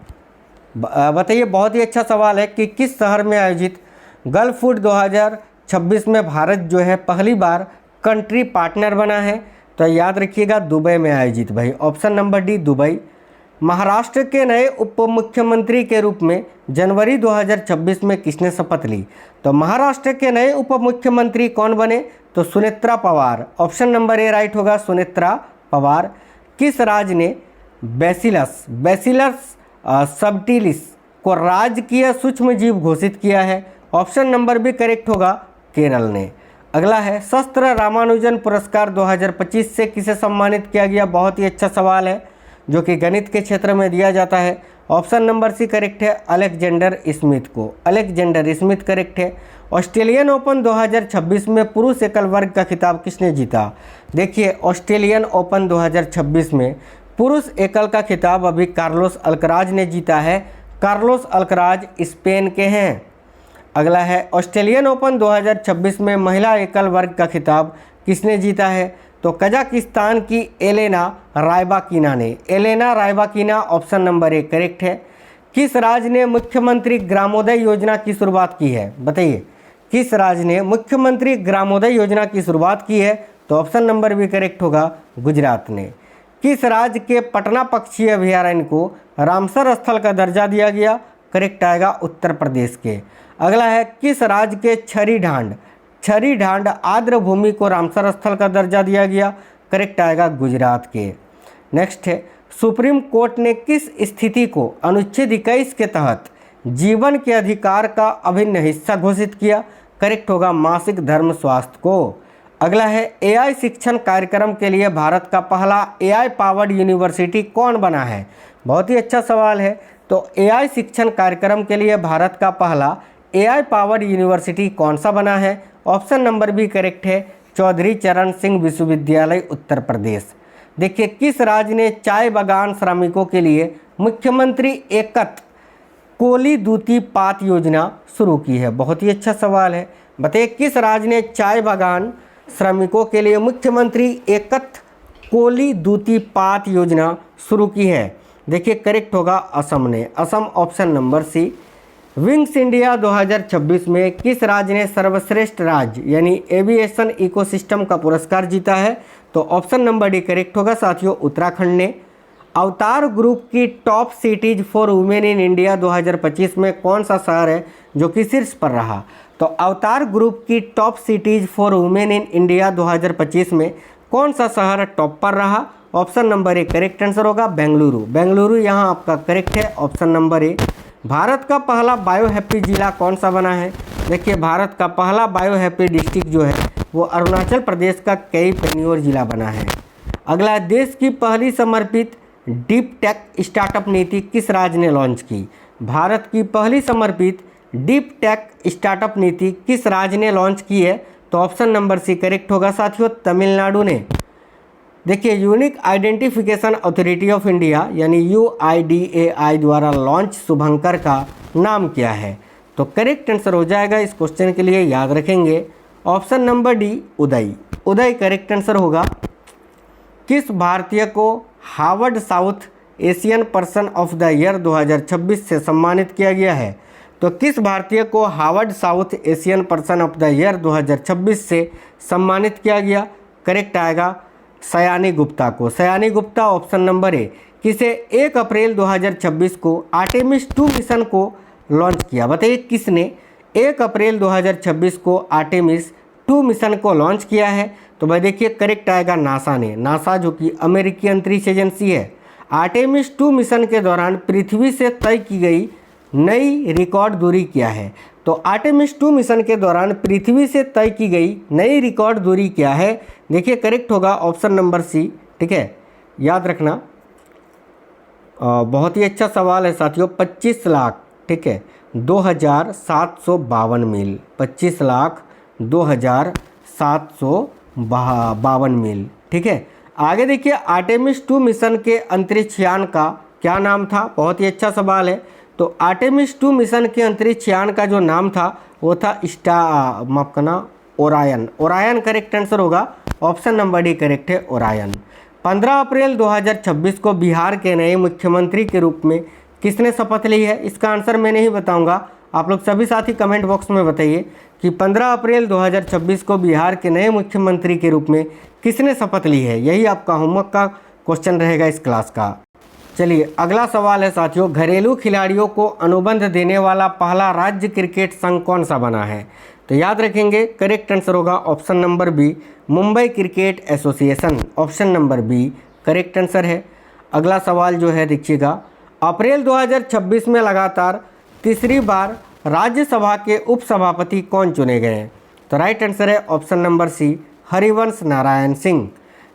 बताइए, बहुत ही अच्छा सवाल है कि किस शहर में आयोजित गल्फ फूड 2026 में भारत जो है पहली बार कंट्री पार्टनर बना है? तो याद रखिएगा दुबई में आयोजित। भाई option number D Dubai. Maharashtra के नए उप मुख्यमंत्री के रूप में जनवरी 2026 में किसने शपथ ली? तो महाराष्ट्र के नए उप मुख्यमंत्री कौन बने? तो सुनेत्रा पवार। ऑप्शन नंबर ए राइट होगा, सुनेत्रा पवार। किस राज्य ने बैसिलस सबटिलिस को राजकीय सूक्ष्म जीव घोषित किया है? ऑप्शन नंबर बी करेक्ट होगा, केरल ने। अगला है शस्त्र रामानुजन पुरस्कार 2025 से किसे सम्मानित किया गया? बहुत ही अच्छा सवाल है जो कि गणित के क्षेत्र में दिया जाता है। ऑप्शन नंबर सी करेक्ट है, अलेक्जेंडर स्मिथ को। अलेक्जेंडर स्मिथ करेक्ट है। ऑस्ट्रेलियन ओपन 2026 में पुरुष एकल वर्ग का खिताब किसने जीता? देखिए ऑस्ट्रेलियन ओपन 2026 में पुरुष एकल का खिताब अभी कार्लोस अल्कराज ने जीता है। कार्लोस अल्कराज स्पेन के हैं। अगला है ऑस्ट्रेलियन ओपन 2026 में महिला एकल वर्ग का खिताब किसने जीता है? तो कजाकिस्तान की एलेना रायबाकिना ने। Elena Rybakina option number A correct है। किस राज्य ने मुख्यमंत्री ग्रामोदय योजना की शुरुआत की है? बताइए, किस राज्य ने मुख्यमंत्री ग्रामोदय योजना की शुरुआत की है? तो ऑप्शन नंबर बी करेक्ट होगा, गुजरात ने। किस राज्य के पटना पक्षी अभयारण्य को रामसर स्थल का दर्जा दिया गया? करेक्ट आएगा उत्तर प्रदेश के। अगला है किस राज्य के छरी ढांड आर्द्र भूमि को रामसर स्थल का दर्जा दिया गया, करेक्ट आएगा गुजरात के। नेक्स्ट है सुप्रीम कोर्ट ने किस स्थिति को अनुच्छेद 21 के तहत जीवन के अधिकार का अभिन्न हिस्सा घोषित किया, करेक्ट होगा मासिक धर्म स्वास्थ्य को। अगला है एआई शिक्षण कार्यक्रम के लिए भारत का पहला एआई पावर्ड यूनिवर्सिटी कौन बना है, बहुत ही अच्छा सवाल है। तो एआई शिक्षण कार्यक्रम के लिए भारत का पहला एआई पावर्ड यूनिवर्सिटी कौन सा बना है, ऑप्शन नंबर बी करेक्ट है चौधरी चरण सिंह विश्वविद्यालय उत्तर प्रदेश। देखिए किस राज्य ने चाय बागान श्रमिकों के लिए मुख्यमंत्री एकत कोली दूती पात योजना शुरू की है, बहुत ही अच्छा सवाल है। बताइए किस राज्य ने चाय बागान श्रमिकों के लिए मुख्यमंत्री एकत कोली दूती पात योजना शुरू की है। देखिए करेक्ट होगा असम ने, Assam option number C. Wings India 2026 में किस राज्य ने सर्वश्रेष्ठ राज्य यानी एविएशन इकोसिस्टम का पुरस्कार जीता है, तो ऑप्शन नंबर डी करेक्ट होगा साथियों उत्तराखंड ने। अवतार ग्रुप की top cities for women in India 2025 में कौन सा शहर है जो कि शीर्ष पर रहा, तो अवतार ग्रुप की top cities for women in India 2025 में कौन सा शहर टॉप पर रहा, option number A correct answer होगा बेंगलुरु। बेंगलुरु यहाँ आपका करेक्ट है ऑप्शन नंबर ए। भारत का पहला बायो हैप्पी जिला कौन सा बना है, देखिए भारत का पहला बायो हैप्पी डिस्ट्रिक्ट जो है वो अरुणाचल प्रदेश का कई पेनियोर जिला बना है। अगला देश की पहली समर्पित डीप टेक स्टार्टअप नीति किस राज्य ने लॉन्च की, भारत की पहली समर्पित डीप टेक स्टार्टअप नीति किस राज्य ने लॉन्च की है, तो ऑप्शन नंबर सी करेक्ट होगा साथियों तमिलनाडु ने। देखिए unique identification authority of India यानी UIDAI द्वारा लॉन्च शुभंकर का नाम क्या है, तो करेक्ट आंसर हो जाएगा इस क्वेश्चन के लिए याद रखेंगे ऑप्शन नंबर डी उदय। उदय करेक्ट आंसर होगा। किस भारतीय को Harvard south Asian person of the year 2026 से सम्मानित किया गया है, तो किस भारतीय को Harvard south Asian person of the year 2026 से सम्मानित किया गया, करेक्ट आएगा सयानी गुप्ता को। सयानी गुप्ता ऑप्शन नंबर ए। किसे 1 अप्रैल 2026 को आर्टेमिस 2 मिशन को लॉन्च किया, बताइए किसने 1 अप्रैल 2026 को आर्टेमिस 2 मिशन को लॉन्च किया है, तो भाई देखिए करेक्ट आएगा नासा ने। नासा जो कि अमेरिकी अंतरिक्ष एजेंसी है, आर्टेमिस 2 मिशन के दौरान पृथ्वी से तय की गई नई रिकॉर्ड दूरी क्या है, तो आर्टेमिस 2 मिशन के दौरान पृथ्वी से तय की गई नई रिकॉर्ड दूरी क्या है, देखिए करेक्ट होगा ऑप्शन नंबर सी, ठीक है याद रखना। बहुत ही अच्छा सवाल है साथियों, 25 लाख, ठीक है 2752 मील, 25 लाख 2752 मील, ठीक है। आगे देखिए आर्टेमिस 2 मिशन के अंतरिक्ष यान का क्या नाम था, बहुत ही अच्छा सवाल है। तो आर्टेमिस 2 मिशन के अंतरिक्ष यान का जो नाम था वो था ओरायन। ओरायन करेक्ट आंसर होगा ऑप्शन नंबर डी करेक्ट है ओरायन। 15 अप्रैल 2026 को बिहार के नए मुख्यमंत्री के रूप में किसने शपथ ली है, इसका आंसर मैं नहीं बताऊंगा, आप लोग सभी साथी कमेंट बॉक्स में बताइए कि 15 अप्रैल 2026 को बिहार के नए मुख्यमंत्री के रूप में किसने शपथ ली है, यही आपका होमवर्क का क्वेश्चन रहेगा इस क्लास का। चलिए अगला सवाल है साथियों, घरेलू खिलाड़ियों को अनुबंध देने वाला पहला राज्य क्रिकेट संघ कौन सा बना है, तो याद रखेंगे करेक्ट आंसर होगा option number B Mumbai cricket association, option number B correct answer है। अगला सवाल जो है देखिएगा, अप्रैल 2026 में लगातार तीसरी बार राज्यसभा के उपसभापति कौन चुने गए हैं, तो राइट आंसर है option number C Harivansh Narayan Singh.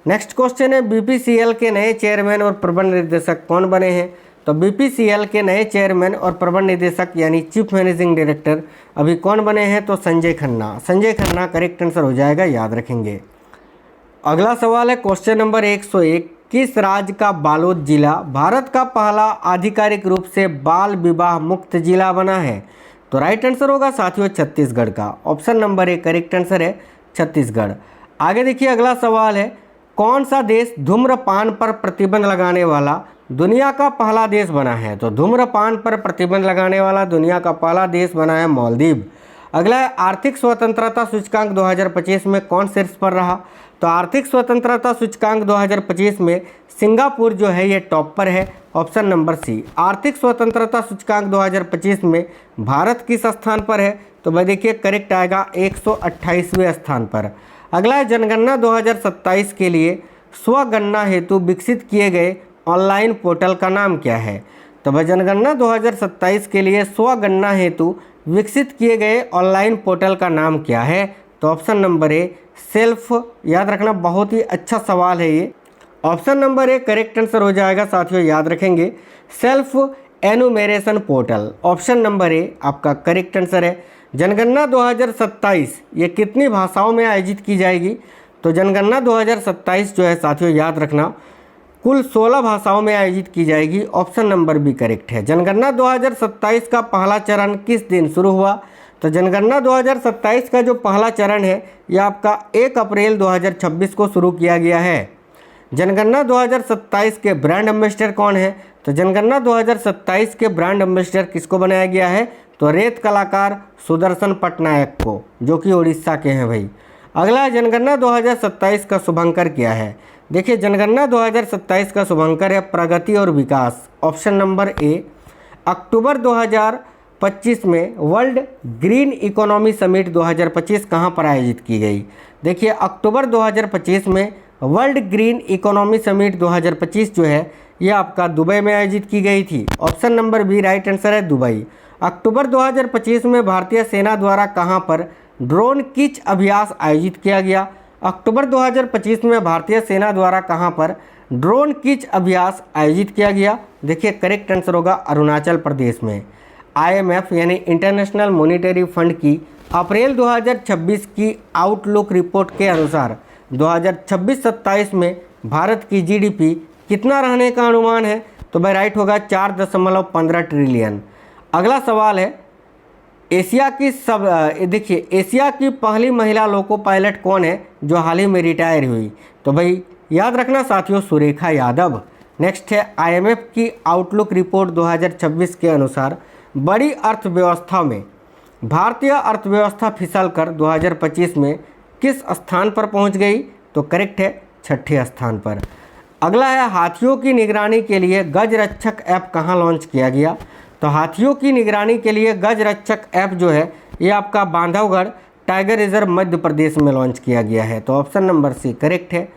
Next question है BPCL के नए चेयरमैन और प्रबंध निदेशक कौन बने हैं, तो BPCL के नए चेयरमैन और प्रबंध निदेशक यानी चीफ मैनेजिंग डायरेक्टर अभी कौन बने हैं, तो संजय खन्ना। संजय खन्ना करेक्ट आंसर हो जाएगा, याद रखेंगे। अगला सवाल है क्वेश्चन नंबर 101, किस राज्य का बालोद जिला भारत का पहला आधिकारिक रूप से बाल विवाह मुक्त जिला बना है, तो राइट आंसर होगा साथियों छत्तीसगढ़ का, option number A correct answer है छत्तीसगढ़। आगे देखिए अगला सवाल है, कौन सा देश धूम्रपान पर प्रतिबंध लगाने वाला दुनिया का पहला देश बना है, तो धूम्रपान पर प्रतिबंध लगाने वाला दुनिया का पहला देश बना है मालदीव। अगला है आर्थिक स्वतंत्रता सूचकांक 2025 में कौन शीर्ष पर रहा, तो आर्थिक स्वतंत्रता सूचकांक 2025 में सिंगापुर जो है ये टॉप पर है, ऑप्शन नंबर सी। आर्थिक स्वतंत्रता सूचकांक 2025 में भारत किस स्थान पर है, तो भाई देखिए करेक्ट आएगा 128वें स्थान पर। अगला है जनगणना 2027 के लिए स्वगणना हेतु विकसित किए गए ऑनलाइन पोर्टल का नाम क्या है, तो भाई जनगणना 2027 के लिए स्वगणना हेतु विकसित किए गए ऑनलाइन पोर्टल का नाम क्या है, तो ऑप्शन नंबर ए सेल्फ, याद रखना बहुत ही अच्छा सवाल है ये। Option number A correct answer हो जाएगा साथियों, याद रखेंगे self enumeration portal, option number A आपका करेक्ट आंसर है। जनगणना 2027 ये कितनी भाषाओं में आयोजित की जाएगी, तो जनगणना 2027 जो है साथियों याद रखना कुल 16 भाषाओं में आयोजित की जाएगी, ऑप्शन नंबर बी करेक्ट है। जनगणना 2027 का पहला चरण किस दिन शुरू हुआ, तो जनगणना 2027 का जो पहला चरण है यह आपका 1 अप्रैल 2026 को शुरू किया गया है। जनगणना 2027 के ब्रांड एम्बेसडर कौन है, तो जनगणना 2027 के ब्रांड एम्बेसडर किसको बनाया गया है, तो रेत कलाकार सुदर्शन पटनायक को, जो कि उड़ीसा के हैं भाई। अगला जनगणना 2027 का शुभंकर क्या है, देखिए जनगणना 2027 का शुभंकर है प्रगति और विकास, ऑप्शन नंबर ए। अक्टूबर 2025 में वर्ल्ड ग्रीन इकोनॉमी समिट 2025 कहाँ पर आयोजित की गई, देखिए अक्टूबर 2025 में वर्ल्ड ग्रीन इकोनॉमी समिट 2025 जो है ये आपका दुबई में आयोजित की गई थी, option number B right answer है दुबई। अक्टूबर 2025 में भारतीय सेना द्वारा कहाँ पर ड्रोन किच अभ्यास आयोजित किया गया, अक्टूबर 2025 में भारतीय सेना द्वारा कहां पर ड्रोन किच अभ्यास आयोजित किया गया, देखिए करेक्ट आंसर होगा अरुणाचल प्रदेश में। आईएमएफ यानी इंटरनेशनल मॉनेटरी फंड की अप्रैल 2026 की आउटलुक रिपोर्ट के अनुसार 2026-27 में भारत की जीडीपी कितना रहने का अनुमान है, तो भाई राइट होगा 4.15 ट्रिलियन। अगला सवाल है एशिया की देखिए एशिया की पहली महिला लोको पायलट कौन है जो हाल ही में रिटायर हुई, तो भाई याद रखना साथियों सुरेखा यादव। नेक्स्ट है आईएमएफ की आउटलुक रिपोर्ट 2026 के अनुसार बड़ी अर्थव्यवस्था में भारतीय अर्थव्यवस्था फिसलकर 2025 में किस स्थान पर पहुंच गई, तो करेक्ट है 6ठे स्थान पर। अगला है हाथियों की निगरानी के लिए गज रक्षक ऐप कहाँ लॉन्च किया गया, तो हाथियों की निगरानी के लिए गज रक्षक ऐप जो है ये आपका बांधवगढ़ टाइगर रिजर्व मध्य प्रदेश में लॉन्च किया गया है, तो ऑप्शन नंबर सी करेक्ट है।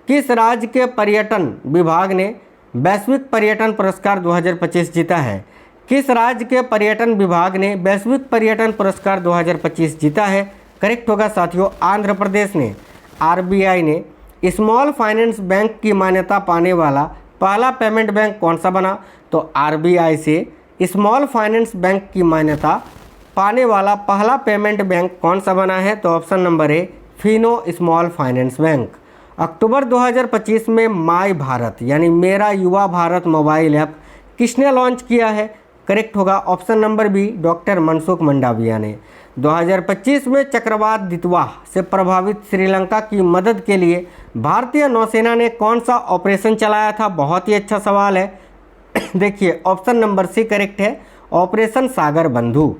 किस राज्य के पर्यटन विभाग ने वैश्विक पर्यटन पुरस्कार 2025 जीता है, किस राज्य के पर्यटन विभाग ने वैश्विक पर्यटन पुरस्कार 2025 जीता है, करेक्ट होगा साथियों आंध्र प्रदेश ने। आरबीआई ने स्मॉल फाइनेंस बैंक की मान्यता पाने वाला पहला पेमेंट बैंक कौन सा बना, तो आरबीआई से स्मॉल फाइनेंस बैंक की मान्यता पाने वाला पहला पेमेंट बैंक कौन सा बना है, तो option number A Fino small finance bank. अक्टूबर 2025 में माई भारत यानी मेरा युवा भारत मोबाइल ऐप किसने लॉन्च किया है, करेक्ट होगा option number B doctor Mansukh Mandaviya ने। 2025 में चक्रवात दितवा से प्रभावित श्रीलंका की मदद के लिए भारतीय नौसेना ने कौन सा ऑपरेशन चलाया था, बहुत ही अच्छा सवाल है। देखिए ऑप्शन नंबर सी करेक्ट है ऑपरेशन सागर बंधु।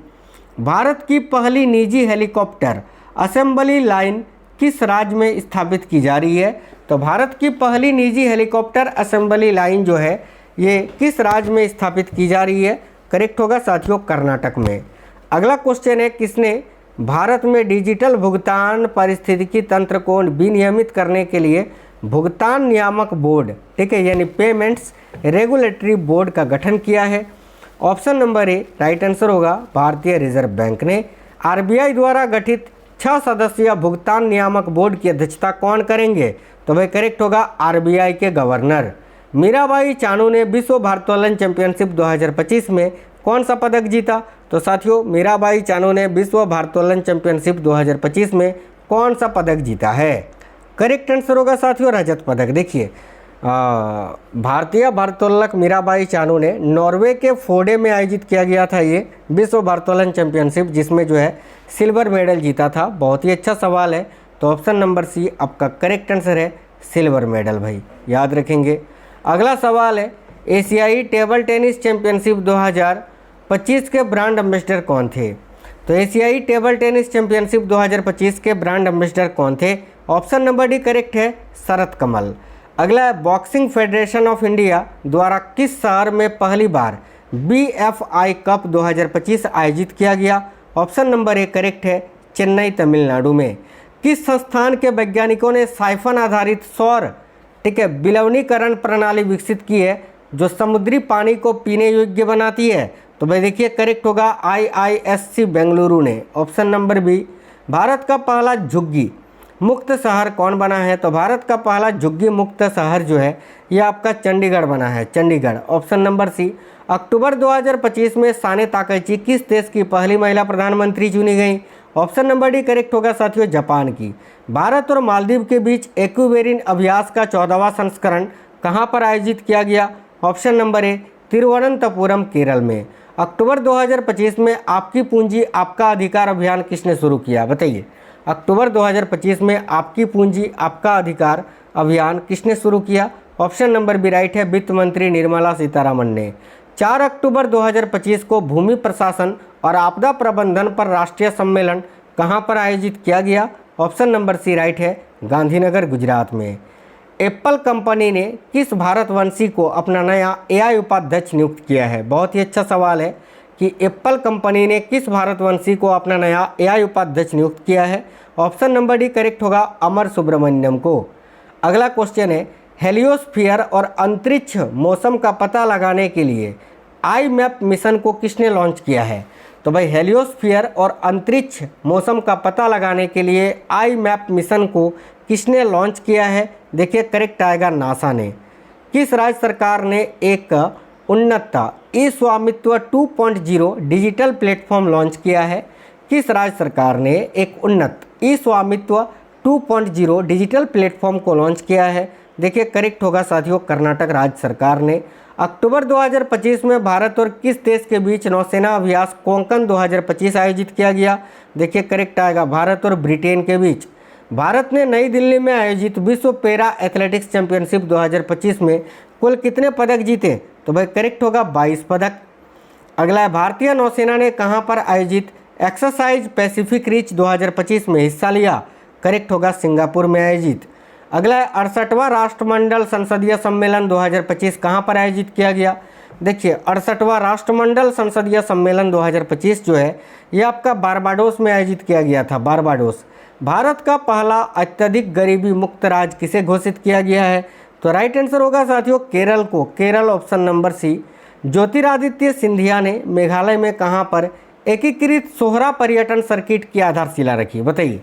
भारत की पहली निजी हेलीकॉप्टर असेंबली लाइन किस राज्य में स्थापित की जा रही है, तो भारत की पहली निजी हेलीकॉप्टर असेंबली लाइन जो है ये किस राज्य में स्थापित की जा रही है, करेक्ट होगा साथियों कर्नाटक में। अगला क्वेश्चन है किसने भारत में डिजिटल भुगतान पारिस्थितिकी तंत्र को विनियमित करने के लिए भुगतान नियामक बोर्ड, ठीक है, यानी पेमेंट्स रेगुलेटरी बोर्ड का गठन किया है, ऑप्शन नंबर ए राइट आंसर होगा भारतीय रिजर्व बैंक ने। आरबीआई द्वारा गठित 6 सदस्यीय भुगतान नियामक बोर्ड की अध्यक्षता कौन करेंगे, तो भाई करेक्ट होगा आरबीआई के गवर्नर। मीराबाई चानू ने विश्व भारोत्तोलन चैंपियनशिप 2025 में कौन सा पदक जीता, तो साथियों मीराबाई चानू ने विश्व भारोत्तोलन चैंपियनशिप 2025 में कौन सा पदक जीता है, करेक्ट आंसर होगा साथियों रजत पदक। देखिए भारतीय भारोत्तोलक मीराबाई चानू ने नॉर्वे के फोडे में आयोजित किया गया था ये विश्व भारोत्तोलन चैंपियनशिप, जिसमें जो है सिल्वर मेडल जीता था। बहुत ही अच्छा सवाल है, तो ऑप्शन नंबर सी आपका करेक्ट आंसर है सिल्वर मेडल भाई, याद रखेंगे। अगला सवाल है एशियाई टेबल टेनिस चैंपियनशिप 2025 के ब्रांड एम्बेसडर कौन थे, तो एशियाई टेबल टेनिस चैंपियनशिप 2025 के ब्रांड एम्बेसडर कौन थे? ऑप्शन नंबर डी करेक्ट है, शरत कमल। अगला है बॉक्सिंग फेडरेशन ऑफ इंडिया द्वारा किस शहर में पहली बार BFI कप 2025 आयोजित किया गया? ऑप्शन नंबर ए करेक्ट है, चेन्नई तमिलनाडु में। किस संस्थान के वैज्ञानिकों ने साइफन आधारित सौर विलवनीकरण प्रणाली विकसित की है जो समुद्री पानी को पीने योग्य बनाती है? तो भाई देखिए करेक्ट होगा IISc बेंगलुरु ने। Option number B. भारत का पहला झुग्गी मुक्त शहर कौन बना है? तो भारत का पहला झुग्गी मुक्त शहर जो है ये आपका चंडीगढ़ बना है, चंडीगढ़। Option number C. अक्टूबर 2025 में साने ताकैची किस देश की पहली महिला प्रधानमंत्री चुनी गई? ऑप्शन नंबर डी करेक्ट होगा साथियों, जापान की। भारत और मालदीव के बीच एक्वेरिन अभ्यास का 14वां संस्करण कहां पर आयोजित किया गया? ऑप्शन नंबर ए, तिरुवनंतपुरम, केरल में। अक्टूबर 2025 में आपकी पूंजी आपका अधिकार अभियान किसने शुरू किया? बताइए, अक्टूबर 2025 में आपकी पूंजी आपका अधिकार अभियान किसने शुरू किया? ऑप्शन नंबर बी राइट है, वित्त मंत्री निर्मला सीतारमण ने। 4 अक्टूबर 2025 को भूमि प्रशासन और आपदा प्रबंधन पर राष्ट्रीय सम्मेलन कहां पर आयोजित किया गया? ऑप्शन नंबर सी राइट है, गांधीनगर, गुजरात में। एप्पल कंपनी ने किस भारतवंशी को अपना नया AI उपाध्यक्ष नियुक्त किया है? बहुत ही अच्छा सवाल है कि एप्पल कंपनी ने किस भारतवंशी को अपना नया AI उपाध्यक्ष नियुक्त किया है? ऑप्शन नंबर डी करेक्ट होगा, अमर सुब्रमण्यम को। अगला क्वेश्चन है, हेलियोस्फीयर और अंतरिक्ष मौसम का पता लगाने के लिए IMAP मिशन को किसने लॉन्च किया है? तो भाई हेलियोस्फीयर और अंतरिक्ष मौसम का पता लगाने के लिए IMAP मिशन को किसने लॉन्च किया है? देखिए करेक्ट आएगा, नासा ने। किस राज्य सरकार ने एक उन्नत ई-स्वामित्व 2.0 डिजिटल प्लेटफॉर्म लॉन्च किया है? किस राज्य सरकार ने एक उन्नत ई-स्वामित्व 2.0 डिजिटल प्लेटफॉर्म को लॉन्च किया है? देखिए करेक्ट होगा साथियों, कर्नाटक राज्य सरकार ने। अक्टूबर 2025 में भारत और किस देश के बीच नौसेना अभ्यास कोंकण 2025 आयोजित किया गया? देखिए करेक्ट आएगा, भारत और ब्रिटेन के बीच। भारत ने नई दिल्ली में आयोजित विश्व पैरा एथलेटिक्स चैंपियनशिप 2025 में कुल कितने पदक जीते? तो भाई करेक्ट होगा, 22 पदक। अगला है, भारतीय नौसेना ने कहां पर आयोजित एक्सरसाइज पैसिफिक रिच 2025 में हिस्सा लिया? करेक्ट होगा, सिंगापुर में आयोजित। अगला है, 68वां राष्ट्रमंडल संसदीय सम्मेलन 2025 कहां पर आयोजित किया गया? देखिए 68वां राष्ट्रमंडल संसदीय सम्मेलन 2025 जो है ये आपका बारबाडोस में आयोजित किया गया था, बारबाडोस। भारत का पहला अत्यधिक गरीबी मुक्त राज्य किसे घोषित किया गया है? तो राइट आंसर होगा साथियों, केरल को, Kerala. Option number C. Jyotiraditya Scindia ने मेघालय में कहां पर एकीकृत सोहरा पर्यटन सर्किट की आधारशिला रखी? बताइए,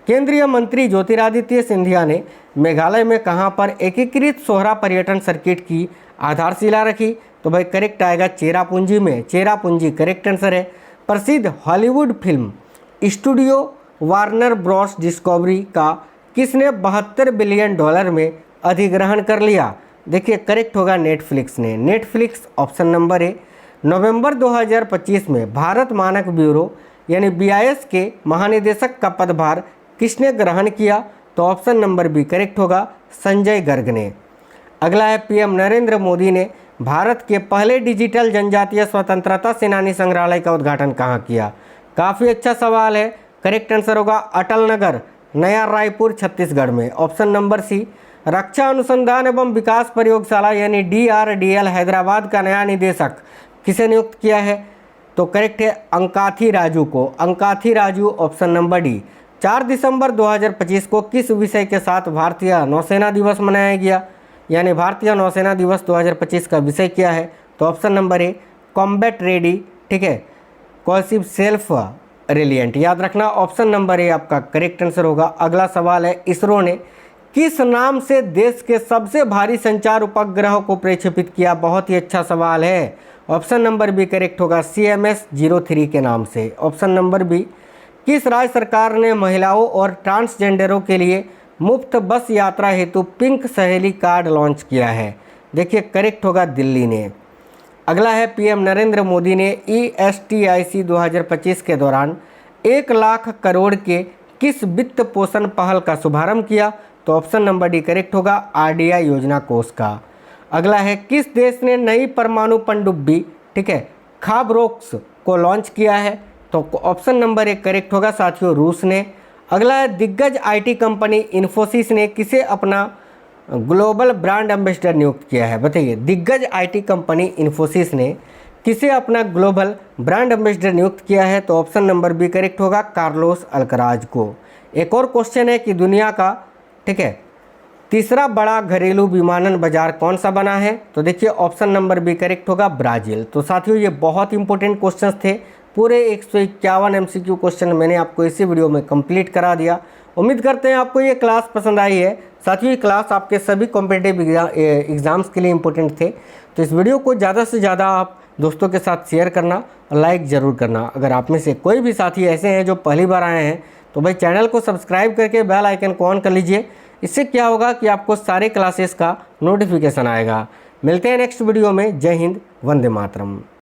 केंद्रीय मंत्री ज्योतिरादित्य सिंधिया ने मेघालय में कहां पर एकीकृत सोहरा पर्यटन सर्किट की आधारशिला रखी? तो भाई करेक्ट आएगा, चेरापूंजी में, चेरापूंजी करेक्ट आंसर है। प्रसिद्ध Hollywood film studio Warner Bros discovery का किसने $72 बिलियन में अधिग्रहण कर लिया? देखिए करेक्ट होगा, नेटफ्लिक्स ने, नेटफ्लिक्स। Option number A. नवंबर 2025 में भारत मानक ब्यूरो यानी BIS के महानिदेशक का पदभार किसने ग्रहण किया? तो ऑप्शन नंबर बी करेक्ट होगा, संजय गर्ग ने। अगला है, PM नरेंद्र मोदी ने भारत के पहले डिजिटल जनजातीय स्वतंत्रता सेनानी संग्रहालय का उद्घाटन कहाँ किया? काफ़ी अच्छा सवाल है। करेक्ट आंसर होगा, अटल नगर, नया रायपुर, छत्तीसगढ़ में। ऑप्शन नंबर सी। रक्षा अनुसंधान एवं विकास प्रयोगशाला यानी DRDL हैदराबाद का नया निदेशक किसे नियुक्त किया है? तो करेक्ट है, अंकाथी राजू को, Ankathi Raju. Option number D. 4 दिसंबर 2025 को किस विषय के साथ भारतीय नौसेना दिवस मनाया गया? यानी भारतीय नौसेना दिवस 2025 का विषय क्या है? तो ऑप्शन नंबर ए, कॉम्बैट रेडी, ठीक है, कोहेसिव सेल्फ रिलियंट, याद रखना। ऑप्शन नंबर ए आपका करेक्ट आंसर होगा। अगला सवाल है, इसरो ने किस नाम से देश के सबसे भारी संचार उपग्रह को प्रक्षेपित किया? बहुत ही अच्छा सवाल है। ऑप्शन नंबर बी करेक्ट होगा, CMS-03 के नाम से। Option number B. किस राज्य सरकार ने महिलाओं और ट्रांसजेंडरों के लिए मुफ्त बस यात्रा हेतु पिंक सहेली कार्ड लॉन्च किया है? देखिए करेक्ट होगा, दिल्ली ने। अगला है, PM नरेंद्र मोदी ने ESTIC 2025 के दौरान 1 लाख करोड़ के किस वित्त पोषण पहल का शुभारंभ किया? तो ऑप्शन नंबर डी करेक्ट होगा, RDI योजना कोष का। अगला है, किस देश ने नई परमाणु पनडुब्बी, ठीक है, खाबरोक्स को लॉन्च किया है? तो ऑप्शन नंबर 1 करेक्ट होगा साथियों, रूस ने। अगला है, दिग्गज आईटी कंपनी इन्फोसिस ने किसे अपना ग्लोबल ब्रांड एम्बेसडर नियुक्त किया है? बताइए, दिग्गज आईटी कंपनी इन्फोसिस ने किसे अपना ग्लोबल ब्रांड एम्बेसडर नियुक्त किया है? तो ऑप्शन नंबर बी करेक्ट होगा, कार्लोस अल्कराज को। एक और क्वेश्चन है कि दुनिया का, ठीक है, तीसरा बड़ा घरेलू विमानन बाजार कौन सा बना है? तो देखिए ऑप्शन नंबर बी करेक्ट होगा, ब्राज़ील। तो साथियों ये बहुत इंपॉर्टेंट क्वेश्चंस थे, पूरे 151 एमसीक्यू क्वेश्चन मैंने आपको इसी वीडियो में कंप्लीट करा दिया। उम्मीद करते हैं आपको ये क्लास पसंद आई है। साथियों ये क्लास आपके सभी कॉम्पिटिटिव एग्जाम्स के लिए इंपॉर्टेंट थे, तो इस वीडियो को ज़्यादा से ज़्यादा आप दोस्तों के साथ शेयर करना और लाइक ज़रूर करना। अगर आप में से कोई भी साथी ऐसे हैं जो पहली बार आए हैं तो भाई चैनल को सब्सक्राइब करके बेल आइकन को ऑन कर लीजिए। इससे क्या होगा कि आपको सारे क्लासेस का नोटिफिकेशन आएगा। मिलते हैं नेक्स्ट वीडियो में। जय हिंद, वंदे मातरम।